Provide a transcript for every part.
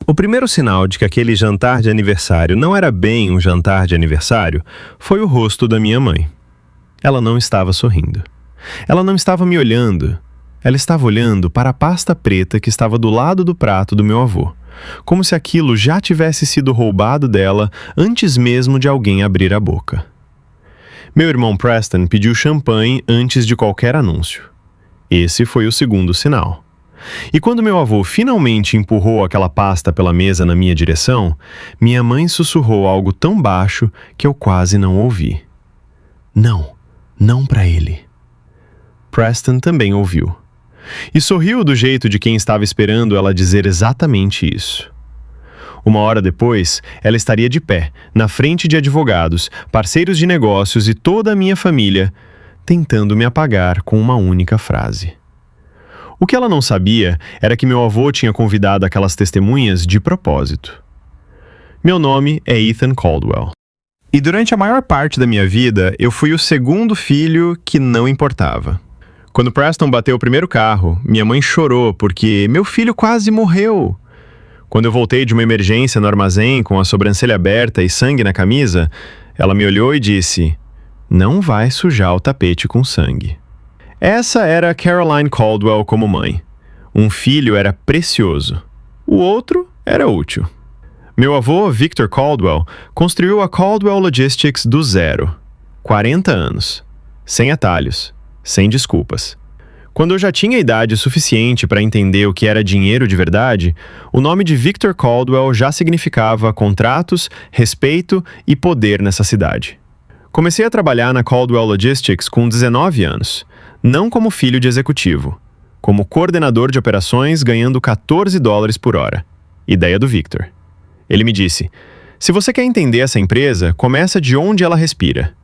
O primeiro sinal de que aquele jantar de aniversário não era bem um jantar de aniversário foi o rosto da minha mãe. Ela não estava sorrindo. Ela não estava me olhando. Ela estava olhando para a pasta preta que estava do lado do prato do meu avô, como se aquilo já tivesse sido roubado dela antes mesmo de alguém abrir a boca. Meu irmão Preston pediu champanhe antes de qualquer anúncio. Esse foi o segundo sinal. E quando meu avô finalmente empurrou aquela pasta pela mesa na minha direção, minha mãe sussurrou algo tão baixo que eu quase não ouvi. Não, não para ele. Preston também ouviu. E sorriu do jeito de quem estava esperando ela dizer exatamente isso. Uma hora depois, ela estaria de pé, na frente de advogados, parceiros de negócios e toda a minha família, tentando me apagar com uma única frase. O que ela não sabia era que meu avô tinha convidado aquelas testemunhas de propósito. Meu nome é Ethan Caldwell. E durante a maior parte da minha vida, eu fui o segundo filho que não importava. Quando Preston bateu o primeiro carro, minha mãe chorou porque meu filho quase morreu. Quando eu voltei de uma emergência no armazém com a sobrancelha aberta e sangue na camisa, ela me olhou e disse: "Não vai sujar o tapete com sangue." Essa era Caroline Caldwell como mãe. Um filho era precioso. O outro era útil. Meu avô, Victor Caldwell, construiu a Caldwell Logistics do zero. 40 anos. Sem atalhos. Sem desculpas. Quando eu já tinha idade suficiente para entender o que era dinheiro de verdade, o nome de Victor Caldwell já significava contratos, respeito e poder nessa cidade. Comecei a trabalhar na Caldwell Logistics com 19 anos. Não como filho de executivo, como coordenador de operações ganhando $14 por hora. Ideia do Victor. Ele me disse: "Se você quer entender essa empresa, começa de onde ela respira."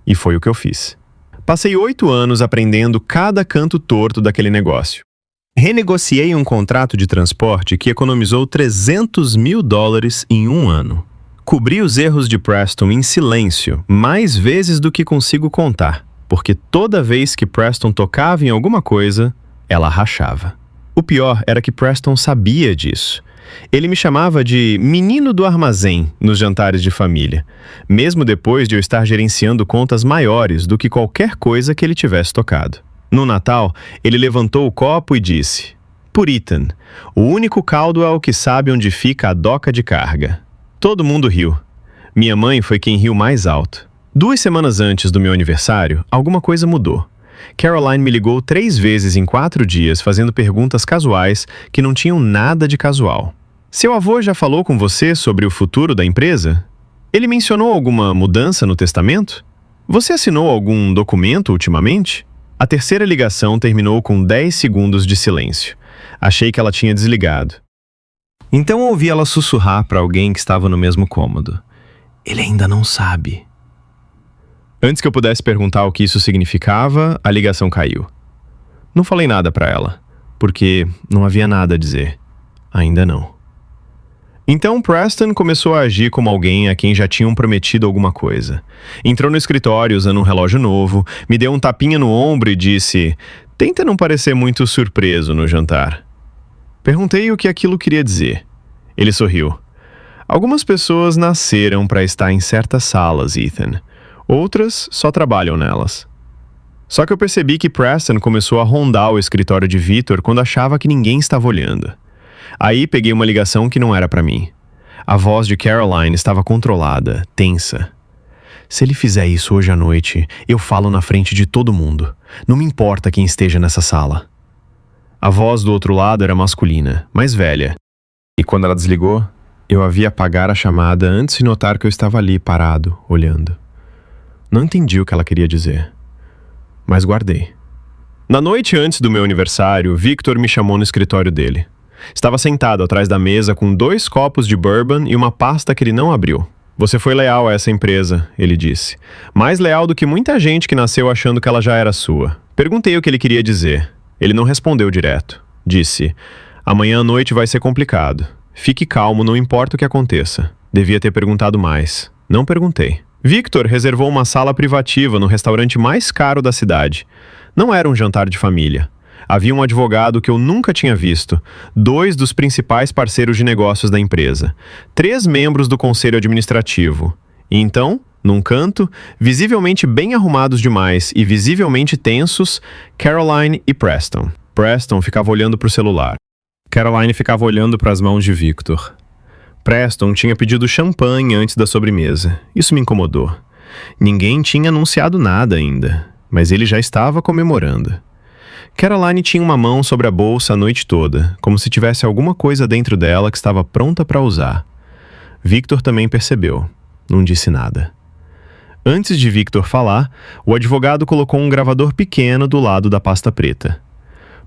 E foi o que eu fiz. Passei 8 anos aprendendo cada canto torto daquele negócio. Renegociei um contrato de transporte que economizou $300 mil em um ano. Cobri os erros de Preston em silêncio, mais vezes do que consigo contar, porque toda vez que Preston tocava em alguma coisa, ela rachava. O pior era que Preston sabia disso. Ele me chamava de menino do armazém nos jantares de família, mesmo depois de eu estar gerenciando contas maiores do que qualquer coisa que ele tivesse tocado. No Natal, ele levantou o copo e disse: "Por Ethan, o único Caldwell que sabe onde fica a doca de carga." Todo mundo riu. Minha mãe foi quem riu mais alto. 2 semanas antes do meu aniversário, alguma coisa mudou. Caroline me ligou 3 vezes em 4 dias, fazendo perguntas casuais que não tinham nada de casual. "Seu avô já falou com você sobre o futuro da empresa? Ele mencionou alguma mudança no testamento? Você assinou algum documento ultimamente?" A terceira ligação terminou com 10 segundos de silêncio. Achei que ela tinha desligado. Então ouvi ela sussurrar para alguém que estava no mesmo cômodo: "Ele ainda não sabe." Antes que eu pudesse perguntar o que isso significava, a ligação caiu. Não falei nada para ela, porque não havia nada a dizer. Ainda não. Então Preston começou a agir como alguém a quem já tinham prometido alguma coisa. Entrou no escritório usando um relógio novo, me deu um tapinha no ombro e disse: "Tenta não parecer muito surpreso no jantar." Perguntei o que aquilo queria dizer. Ele sorriu. "Algumas pessoas nasceram para estar em certas salas, Ethan. Outras só trabalham nelas." Só que eu percebi que Preston começou a rondar o escritório de Victor quando achava que ninguém estava olhando. Aí peguei uma ligação que não era para mim. A voz de Caroline estava controlada, tensa. "Se ele fizer isso hoje à noite, eu falo na frente de todo mundo. Não me importa quem esteja nessa sala." A voz do outro lado era masculina, mais velha. E quando ela desligou, eu a vi apagar a chamada antes de notar que eu estava ali parado, olhando. Não entendi o que ela queria dizer, mas guardei. Na noite antes do meu aniversário, Victor me chamou no escritório dele. Estava sentado atrás da mesa com 2 copos de bourbon e uma pasta que ele não abriu. "Você foi leal a essa empresa", ele disse. "Mais leal do que muita gente que nasceu achando que ela já era sua." Perguntei o que ele queria dizer. Ele não respondeu direto. Disse: "Amanhã à noite vai ser complicado. Fique calmo, não importa o que aconteça." Devia ter perguntado mais. Não perguntei. Victor reservou uma sala privativa no restaurante mais caro da cidade. Não era um jantar de família. Havia um advogado que eu nunca tinha visto, 2 dos principais parceiros de negócios da empresa, 3 membros do conselho administrativo. E então, num canto, visivelmente bem arrumados demais e visivelmente tensos, Caroline e Preston. Preston ficava olhando para o celular. Caroline ficava olhando para as mãos de Victor. Preston tinha pedido champanhe antes da sobremesa. Isso me incomodou. Ninguém tinha anunciado nada ainda, mas ele já estava comemorando. Caroline tinha uma mão sobre a bolsa a noite toda, como se tivesse alguma coisa dentro dela que estava pronta para usar. Victor também percebeu. Não disse nada. Antes de Victor falar, o advogado colocou um gravador pequeno do lado da pasta preta.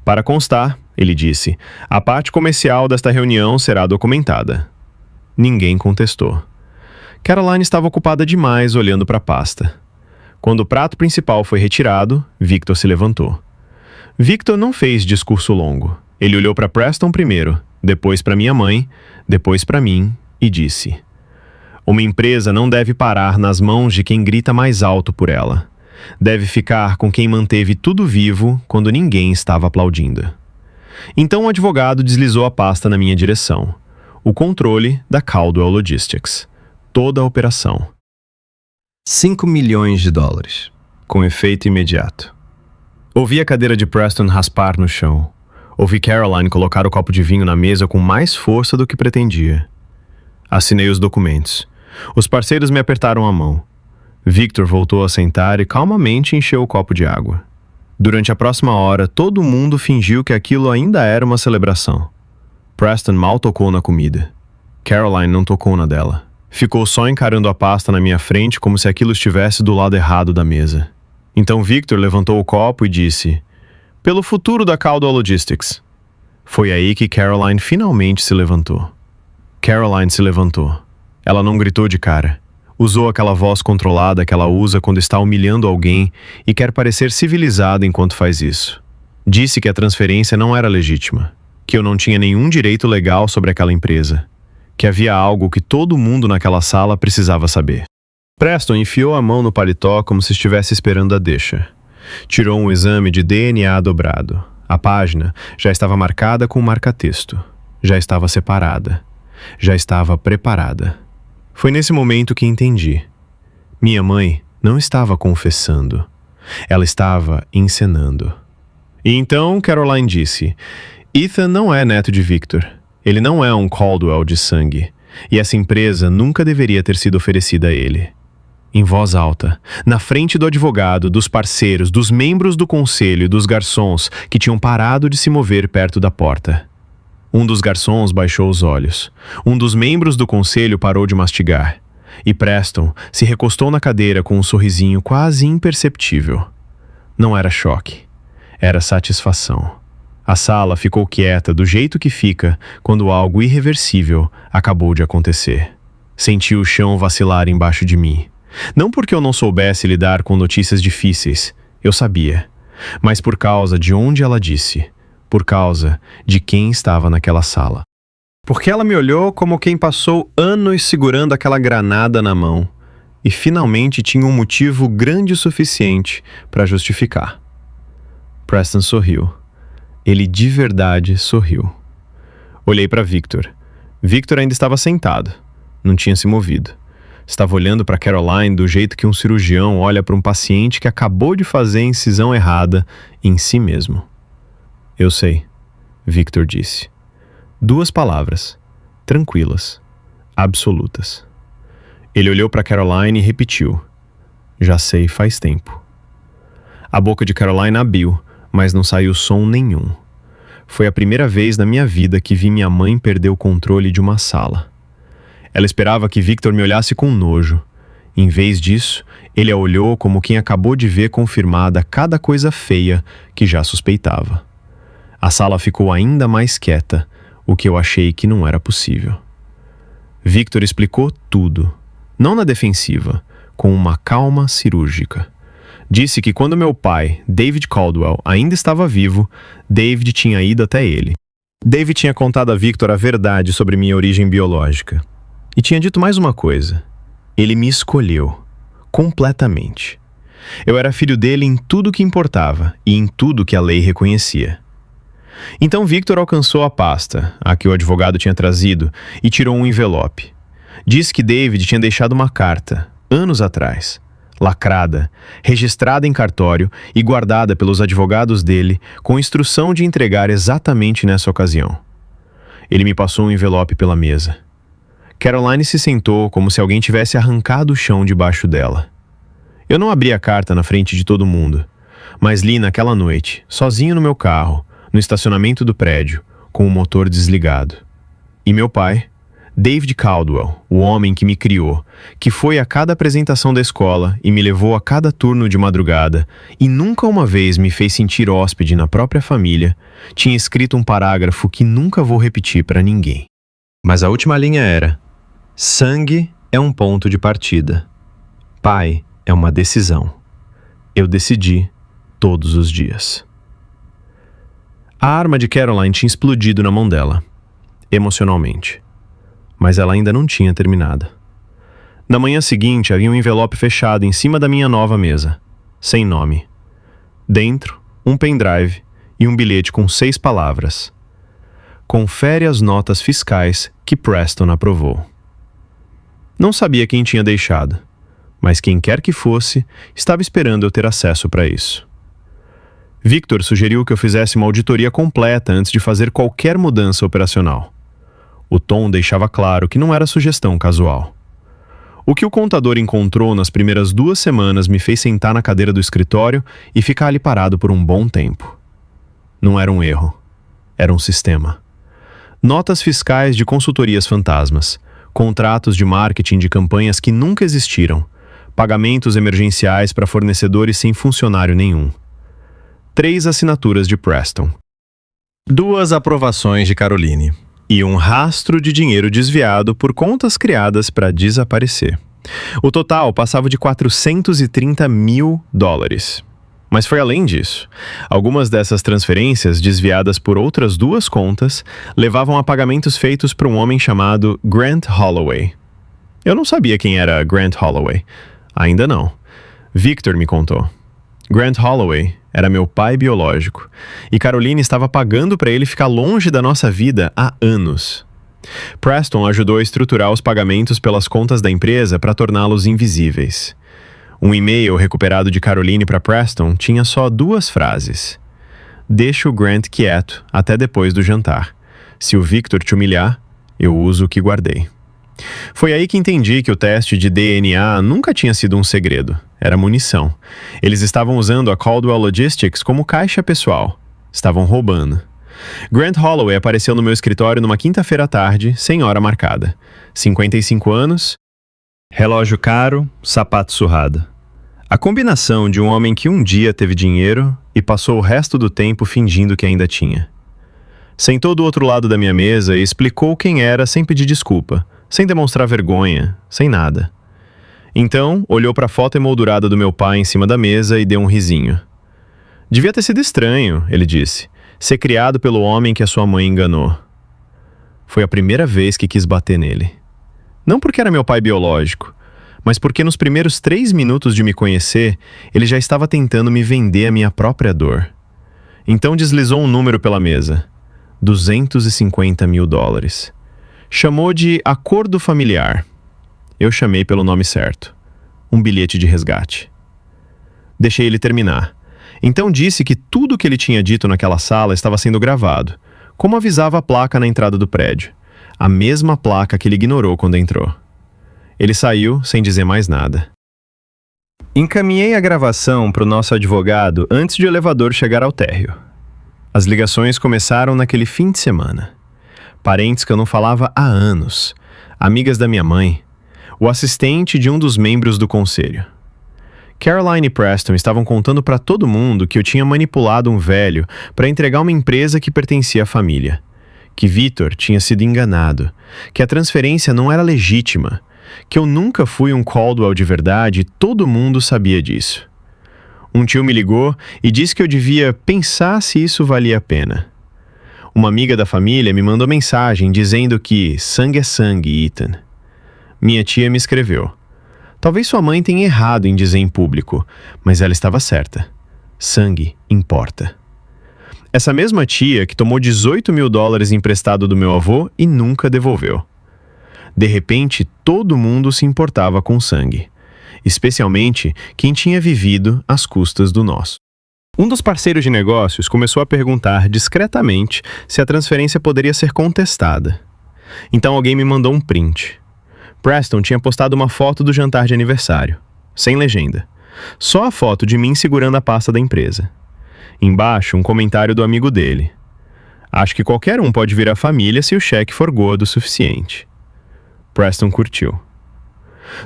Para constar, ele disse, a parte comercial desta reunião será documentada. Ninguém contestou. Caroline estava ocupada demais olhando para a pasta. Quando o prato principal foi retirado, Victor se levantou. Victor não fez discurso longo. Ele olhou para Preston primeiro, depois para minha mãe, depois para mim e disse: uma empresa não deve parar nas mãos de quem grita mais alto por ela. Deve ficar com quem manteve tudo vivo quando ninguém estava aplaudindo. Então o advogado deslizou a pasta na minha direção. O controle da Caldwell Logistics. Toda a operação. $5 milhões, com efeito imediato. Ouvi a cadeira de Preston raspar no chão. Ouvi Caroline colocar o copo de vinho na mesa com mais força do que pretendia. Assinei os documentos. Os parceiros me apertaram a mão. Victor voltou a sentar e calmamente encheu o copo de água. Durante a próxima hora, todo mundo fingiu que aquilo ainda era uma celebração. Preston mal tocou na comida. Caroline não tocou na dela. Ficou só encarando a pasta na minha frente como se aquilo estivesse do lado errado da mesa. Então Victor levantou o copo e disse: pelo futuro da Caldwell Logistics. Foi aí que Caroline finalmente se levantou. Caroline se levantou. Ela não gritou de cara. Usou aquela voz controlada que ela usa quando está humilhando alguém e quer parecer civilizada enquanto faz isso. Disse que a transferência não era legítima, que eu não tinha nenhum direito legal sobre aquela empresa, que havia algo que todo mundo naquela sala precisava saber. Preston enfiou a mão no paletó como se estivesse esperando a deixa. Tirou um exame de DNA dobrado. A página já estava marcada com marca-texto. Já estava separada. Já estava preparada. Foi nesse momento que entendi. Minha mãe não estava confessando. Ela estava encenando. E então Caroline disse: Ethan não é neto de Victor. Ele não é um Caldwell de sangue. E essa empresa nunca deveria ter sido oferecida a ele. Em voz alta, na frente do advogado, dos parceiros, dos membros do conselho e dos garçons que tinham parado de se mover perto da porta. Um dos garçons baixou os olhos. Um dos membros do conselho parou de mastigar. E Preston se recostou na cadeira com um sorrisinho quase imperceptível. Não era choque. Era satisfação. A sala ficou quieta do jeito que fica quando algo irreversível acabou de acontecer. Senti o chão vacilar embaixo de mim. Não porque eu não soubesse lidar com notícias difíceis, eu sabia, mas por causa de onde ela disse, por causa de quem estava naquela sala. Porque ela me olhou como quem passou anos segurando aquela granada na mão e finalmente tinha um motivo grande o suficiente para justificar. Preston sorriu. Ele de verdade sorriu. Olhei para Victor. Victor ainda estava sentado, não tinha se movido. Estava olhando para Caroline do jeito que um cirurgião olha para um paciente que acabou de fazer a incisão errada em si mesmo. Eu sei, Victor disse. 2 palavras, tranquilas, absolutas. Ele olhou para Caroline e repetiu: já sei faz tempo. A boca de Caroline abriu, mas não saiu som nenhum. Foi a primeira vez na minha vida que vi minha mãe perder o controle de uma sala. Ela esperava que Victor me olhasse com nojo. Em vez disso, ele a olhou como quem acabou de ver confirmada cada coisa feia que já suspeitava. A sala ficou ainda mais quieta, o que eu achei que não era possível. Victor explicou tudo, não na defensiva, com uma calma cirúrgica. Disse que quando meu pai, David Caldwell, ainda estava vivo, David tinha ido até ele. David tinha contado a Victor a verdade sobre minha origem biológica. E tinha dito mais uma coisa. Ele me escolheu. Completamente. Eu era filho dele em tudo que importava e em tudo que a lei reconhecia. Então Victor alcançou a pasta, a que o advogado tinha trazido, e tirou um envelope. Disse que David tinha deixado uma carta, anos atrás, lacrada, registrada em cartório e guardada pelos advogados dele, com instrução de entregar exatamente nessa ocasião. Ele me passou um envelope pela mesa. Caroline se sentou como se alguém tivesse arrancado o chão debaixo dela. Eu não abri a carta na frente de todo mundo, mas li naquela noite, sozinho no meu carro, no estacionamento do prédio, com o motor desligado. E meu pai, David Caldwell, o homem que me criou, que foi a cada apresentação da escola e me levou a cada turno de madrugada e nunca uma vez me fez sentir hóspede na própria família, tinha escrito um parágrafo que nunca vou repetir para ninguém. Mas a última linha era: sangue é um ponto de partida. Pai é uma decisão. Eu decidi todos os dias. A arma de Caroline tinha explodido na mão dela, emocionalmente. Mas ela ainda não tinha terminado. Na manhã seguinte, havia um envelope fechado em cima da minha nova mesa, sem nome. Dentro, um pendrive e um bilhete com 6 palavras. Confere as notas fiscais que Preston aprovou. Não sabia quem tinha deixado, mas quem quer que fosse, estava esperando eu ter acesso para isso. Victor sugeriu que eu fizesse uma auditoria completa antes de fazer qualquer mudança operacional. O tom deixava claro que não era sugestão casual. O que o contador encontrou nas primeiras 2 semanas me fez sentar na cadeira do escritório e ficar ali parado por um bom tempo. Não era um erro. Era um sistema. Notas fiscais de consultorias fantasmas, contratos de marketing de campanhas que nunca existiram, pagamentos emergenciais para fornecedores sem funcionário nenhum. 3 assinaturas de Preston. 2 aprovações de Caroline. E um rastro de dinheiro desviado por contas criadas para desaparecer. O total passava de $430 mil. Mas foi além disso. Algumas dessas transferências, desviadas por outras 2 contas, levavam a pagamentos feitos por um homem chamado Grant Holloway. Eu não sabia quem era Grant Holloway. Ainda não. Victor me contou. Grant Holloway era meu pai biológico, e Caroline estava pagando para ele ficar longe da nossa vida há anos. Preston ajudou a estruturar os pagamentos pelas contas da empresa para torná-los invisíveis. Um e-mail recuperado de Caroline para Preston tinha só 2 frases. Deixa o Grant quieto até depois do jantar. Se o Victor te humilhar, eu uso o que guardei. Foi aí que entendi que o teste de DNA nunca tinha sido um segredo. Era munição. Eles estavam usando a Caldwell Logistics como caixa pessoal. Estavam roubando. Grant Holloway apareceu no meu escritório numa quinta-feira à tarde, sem hora marcada. 55 anos, relógio caro, sapato surrado. A combinação de um homem que um dia teve dinheiro e passou o resto do tempo fingindo que ainda tinha. Sentou do outro lado da minha mesa e explicou quem era sem pedir desculpa, sem demonstrar vergonha, sem nada. Então, olhou para a foto emoldurada do meu pai em cima da mesa e deu um risinho. Devia ter sido estranho, ele disse, ser criado pelo homem que a sua mãe enganou. Foi a primeira vez que quis bater nele. Não porque era meu pai biológico, mas porque nos primeiros 3 minutos de me conhecer, ele já estava tentando me vender a minha própria dor. Então deslizou um número pela mesa. $250 mil. Chamou de acordo familiar. Eu chamei pelo nome certo. Um bilhete de resgate. Deixei ele terminar. Então disse que tudo o que ele tinha dito naquela sala estava sendo gravado, como avisava a placa na entrada do prédio. A mesma placa que ele ignorou quando entrou. Ele saiu sem dizer mais nada. Encaminhei a gravação para o nosso advogado antes de o elevador chegar ao térreo. As ligações começaram naquele fim de semana. Parentes que eu não falava há anos, amigas da minha mãe, o assistente de um dos membros do conselho. Caroline e Preston estavam contando para todo mundo que eu tinha manipulado um velho para entregar uma empresa que pertencia à família, que Victor tinha sido enganado, que a transferência não era legítima, que eu nunca fui um Caldwell de verdade e todo mundo sabia disso. Um tio me ligou e disse que eu devia pensar se isso valia a pena. Uma amiga da família me mandou mensagem dizendo que sangue é sangue, Ethan. Minha tia me escreveu. Talvez sua mãe tenha errado em dizer em público, mas ela estava certa. Sangue importa. Essa mesma tia que tomou $18 mil emprestado do meu avô e nunca devolveu. De repente, todo mundo se importava com sangue, especialmente quem tinha vivido às custas do nosso. Um dos parceiros de negócios começou a perguntar discretamente se a transferência poderia ser contestada. Então alguém me mandou um print. Preston tinha postado uma foto do jantar de aniversário, sem legenda. Só a foto de mim segurando a pasta da empresa. Embaixo, um comentário do amigo dele. Acho que qualquer um pode vir à família se o cheque for gordo o suficiente. Preston curtiu.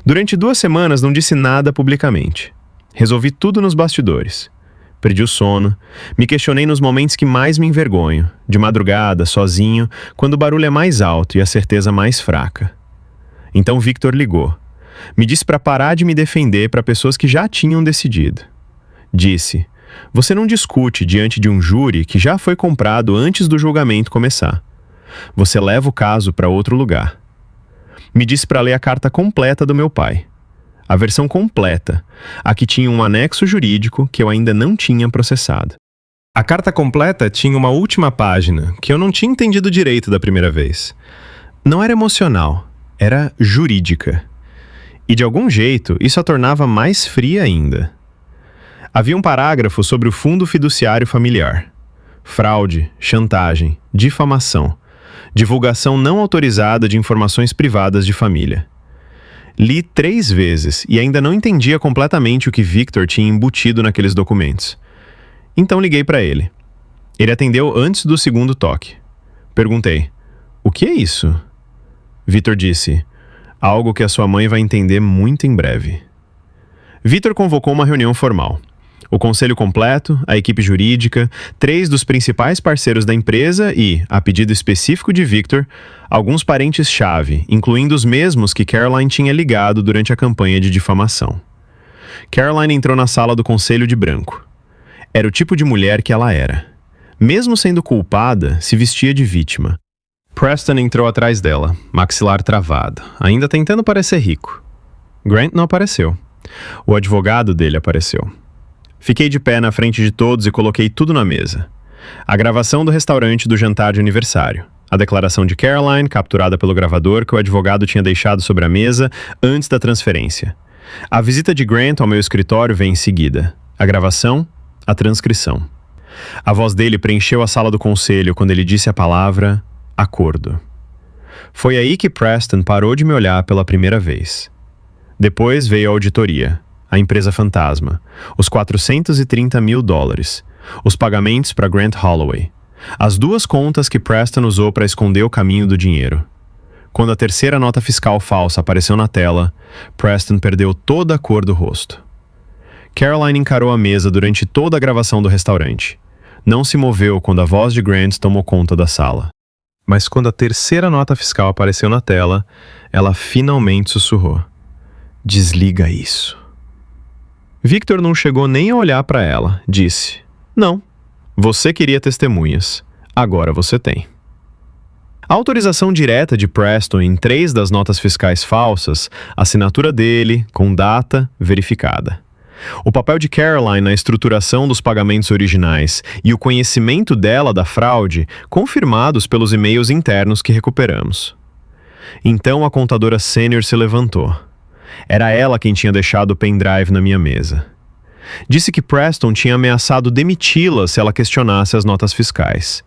Durante 2 semanas não disse nada publicamente. Resolvi tudo nos bastidores. Perdi o sono, me questionei nos momentos que mais me envergonho, de madrugada, sozinho, quando o barulho é mais alto e a certeza mais fraca. Então Victor ligou. Me disse para parar de me defender para pessoas que já tinham decidido. Disse: você não discute diante de um júri que já foi comprado antes do julgamento começar. Você leva o caso para outro lugar. Me disse para ler a carta completa do meu pai. A versão completa, a que tinha um anexo jurídico que eu ainda não tinha processado. A carta completa tinha uma última página que eu não tinha entendido direito da primeira vez. Não era emocional, era jurídica. E de algum jeito, isso a tornava mais fria ainda. Havia um parágrafo sobre o fundo fiduciário familiar. Fraude, chantagem, difamação, divulgação não autorizada de informações privadas de família. Li 3 vezes e ainda não entendia completamente o que Victor tinha embutido naqueles documentos. Então liguei para ele. Ele atendeu antes do segundo toque. Perguntei: o que é isso? Victor disse: algo que a sua mãe vai entender muito em breve. Victor convocou uma reunião formal. O conselho completo, a equipe jurídica, 3 dos principais parceiros da empresa e, a pedido específico de Victor, alguns parentes-chave, incluindo os mesmos que Caroline tinha ligado durante a campanha de difamação. Caroline entrou na sala do conselho de branco. Era o tipo de mulher que ela era. Mesmo sendo culpada, se vestia de vítima. Preston entrou atrás dela, maxilar travado, ainda tentando parecer rico. Grant não apareceu. O advogado dele apareceu. Fiquei de pé na frente de todos e coloquei tudo na mesa. A gravação do restaurante do jantar de aniversário. A declaração de Caroline, capturada pelo gravador que o advogado tinha deixado sobre a mesa antes da transferência. A visita de Grant ao meu escritório vem em seguida. A gravação, a transcrição. A voz dele preencheu a sala do conselho quando ele disse a palavra acordo. Foi aí que Preston parou de me olhar pela primeira vez. Depois veio a auditoria. A empresa fantasma, os $430 mil, os pagamentos para Grant Holloway, as 2 contas que Preston usou para esconder o caminho do dinheiro. Quando a terceira nota fiscal falsa apareceu na tela, Preston perdeu toda a cor do rosto. Caroline encarou a mesa durante toda a gravação do restaurante. Não se moveu quando a voz de Grant tomou conta da sala. Mas quando a terceira nota fiscal apareceu na tela, ela finalmente sussurrou: desliga isso. Victor não chegou nem a olhar para ela. Disse: não, você queria testemunhas. Agora você tem. A autorização direta de Preston em 3 das notas fiscais falsas, assinatura dele, com data verificada. O papel de Caroline na estruturação dos pagamentos originais e o conhecimento dela da fraude, confirmados pelos e-mails internos que recuperamos. Então a contadora sênior se levantou. Era ela quem tinha deixado o pendrive na minha mesa. Disse que Preston tinha ameaçado demiti-la se ela questionasse as notas fiscais.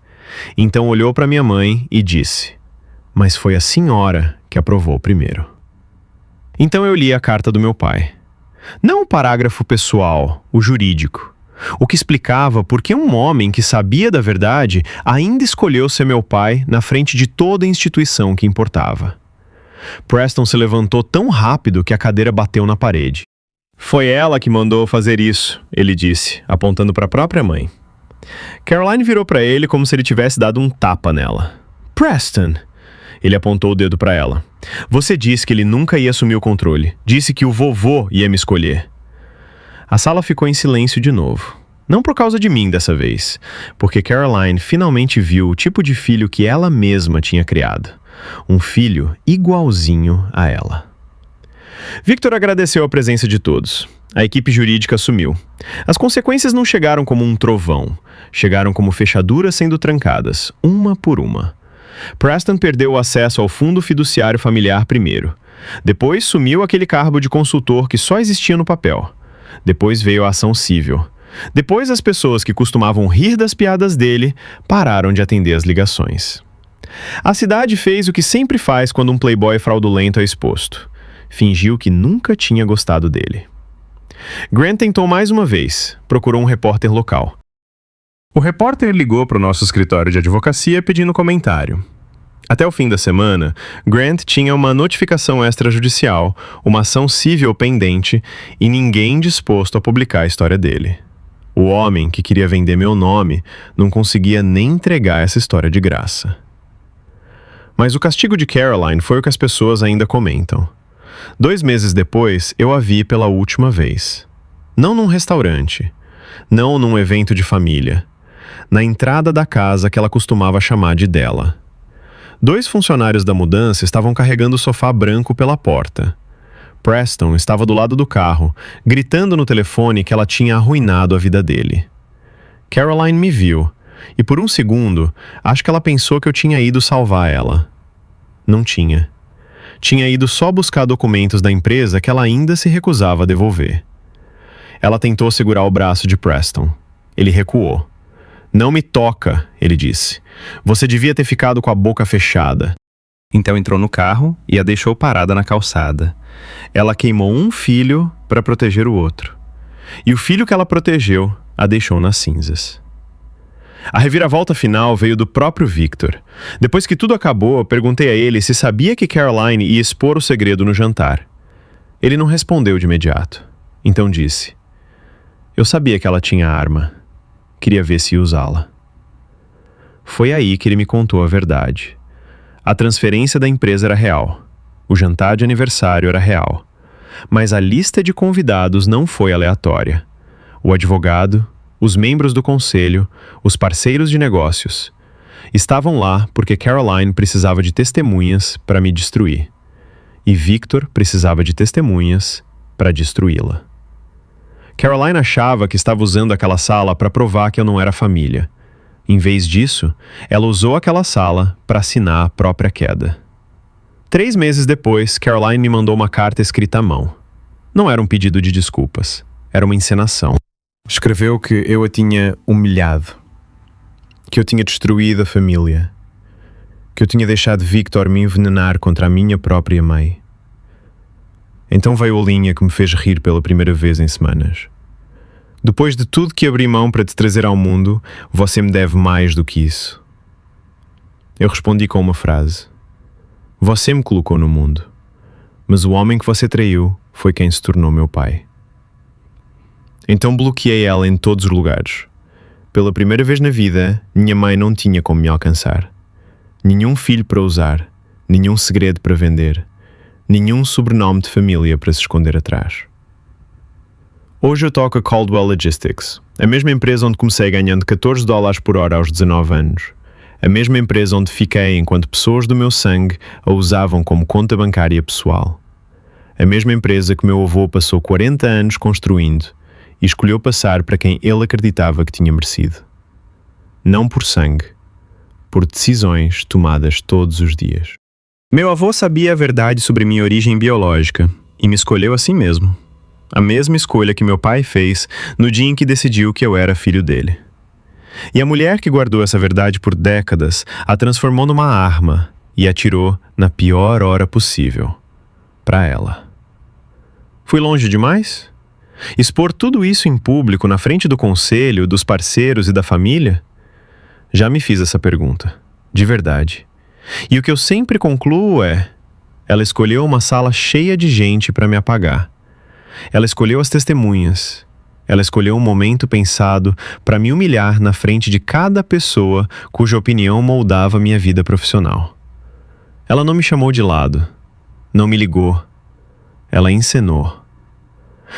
Então olhou para minha mãe e disse: mas foi a senhora que aprovou primeiro. Então eu li a carta do meu pai. Não o parágrafo pessoal, o jurídico. O que explicava por que um homem que sabia da verdade ainda escolheu ser meu pai na frente de toda a instituição que importava. Preston se levantou tão rápido que a cadeira bateu na parede. Foi ela que mandou fazer isso, ele disse, apontando para a própria mãe. Caroline virou para ele como se ele tivesse dado um tapa nela. Preston! Ele apontou o dedo para ela. Você disse que ele nunca ia assumir o controle. Disse que o vovô ia me escolher. A sala ficou em silêncio de novo. Não por causa de mim dessa vez, porque Caroline finalmente viu o tipo de filho que ela mesma tinha criado. Um filho igualzinho a ela. Victor agradeceu a presença de todos. A equipe jurídica assumiu. As consequências não chegaram como um trovão. Chegaram como fechaduras sendo trancadas, uma por uma. Preston perdeu o acesso ao fundo fiduciário familiar primeiro. Depois sumiu aquele cargo de consultor que só existia no papel. Depois veio a ação civil. Depois as pessoas que costumavam rir das piadas dele pararam de atender as ligações. A cidade fez o que sempre faz quando um playboy fraudulento é exposto. Fingiu que nunca tinha gostado dele. Grant tentou mais uma vez, procurou um repórter local. O repórter ligou para o nosso escritório de advocacia pedindo comentário. Até o fim da semana, Grant tinha uma notificação extrajudicial, uma ação civil pendente e ninguém disposto a publicar a história dele. O homem que queria vender meu nome não conseguia nem entregar essa história de graça. Mas o castigo de Caroline foi o que as pessoas ainda comentam. 2 meses depois, eu a vi pela última vez. Não num restaurante, não num evento de família. Na entrada da casa que ela costumava chamar de dela. 2 funcionários da mudança estavam carregando o sofá branco pela porta. Preston estava do lado do carro, gritando no telefone que ela tinha arruinado a vida dele. Caroline me viu, e por um segundo, acho que ela pensou que eu tinha ido salvar ela. Não tinha. Tinha ido só buscar documentos da empresa que ela ainda se recusava a devolver. Ela tentou segurar o braço de Preston. Ele recuou. "Não me toca", ele disse. "Você devia ter ficado com a boca fechada." Então entrou no carro e a deixou parada na calçada. Ela queimou um filho para proteger o outro. E o filho que ela protegeu a deixou nas cinzas. A reviravolta final veio do próprio Victor. Depois que tudo acabou, perguntei a ele se sabia que Caroline ia expor o segredo no jantar. Ele não respondeu de imediato. Então disse: "Eu sabia que ela tinha arma. Queria ver se ia usá-la." Foi aí que ele me contou a verdade. A transferência da empresa era real. O jantar de aniversário era real. Mas a lista de convidados não foi aleatória. O advogado, os membros do conselho, os parceiros de negócios estavam lá porque Caroline precisava de testemunhas para me destruir. E Victor precisava de testemunhas para destruí-la. Caroline achava que estava usando aquela sala para provar que eu não era família. Em vez disso, ela usou aquela sala para assinar a própria queda. 3 meses depois, Caroline me mandou uma carta escrita à mão. Não era um pedido de desculpas, era uma encenação. Escreveu que eu a tinha humilhado, que eu tinha destruído a família, que eu tinha deixado Victor me envenenar contra a minha própria mãe. Então veio a linha que me fez rir pela primeira vez em semanas. "Depois de tudo que abri mão para te trazer ao mundo, você me deve mais do que isso." Eu respondi com uma frase: "Você me colocou no mundo, mas o homem que você traiu foi quem se tornou meu pai." Então bloqueei ela em todos os lugares. Pela primeira vez na vida, minha mãe não tinha como me alcançar. Nenhum filho para usar, nenhum segredo para vender, nenhum sobrenome de família para se esconder atrás. Hoje eu toco a Caldwell Logistics, a mesma empresa onde comecei ganhando $14 por hora aos 19 anos. A mesma empresa onde fiquei enquanto pessoas do meu sangue a usavam como conta bancária pessoal. A mesma empresa que meu avô passou 40 anos construindo e escolheu passar para quem ele acreditava que tinha merecido. Não por sangue, por decisões tomadas todos os dias. Meu avô sabia a verdade sobre minha origem biológica e me escolheu assim mesmo. A mesma escolha que meu pai fez no dia em que decidiu que eu era filho dele. E a mulher que guardou essa verdade por décadas a transformou numa arma e atirou na pior hora possível. Para ela. Fui longe demais? Expor tudo isso em público na frente do conselho, dos parceiros e da família? Já me fiz essa pergunta, de verdade. E o que eu sempre concluo é: ela escolheu uma sala cheia de gente para me apagar. Ela escolheu as testemunhas. Ela escolheu um momento pensado para me humilhar na frente de cada pessoa cuja opinião moldava minha vida profissional. Ela não me chamou de lado. Não me ligou. Ela encenou.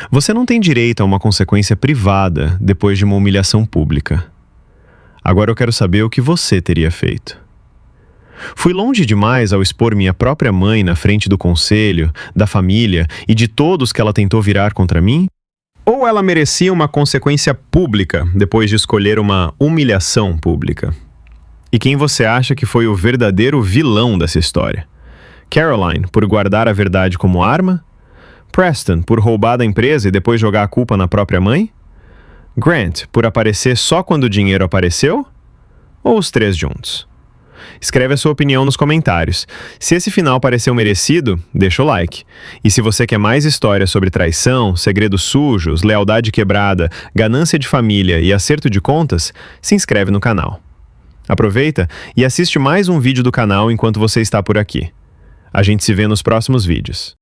Você não tem direito a uma consequência privada depois de uma humilhação pública. Agora eu quero saber o que você teria feito. Fui longe demais ao expor minha própria mãe na frente do conselho, da família e de todos que ela tentou virar contra mim? Ou ela merecia uma consequência pública depois de escolher uma humilhação pública? E quem você acha que foi o verdadeiro vilão dessa história? Caroline, por guardar a verdade como arma? Preston, por roubar da empresa e depois jogar a culpa na própria mãe? Grant, por aparecer só quando o dinheiro apareceu? Ou os três juntos? Escreve a sua opinião nos comentários. Se esse final pareceu merecido, deixa o like. E se você quer mais histórias sobre traição, segredos sujos, lealdade quebrada, ganância de família e acerto de contas, se inscreve no canal. Aproveita e assiste mais um vídeo do canal enquanto você está por aqui. A gente se vê nos próximos vídeos.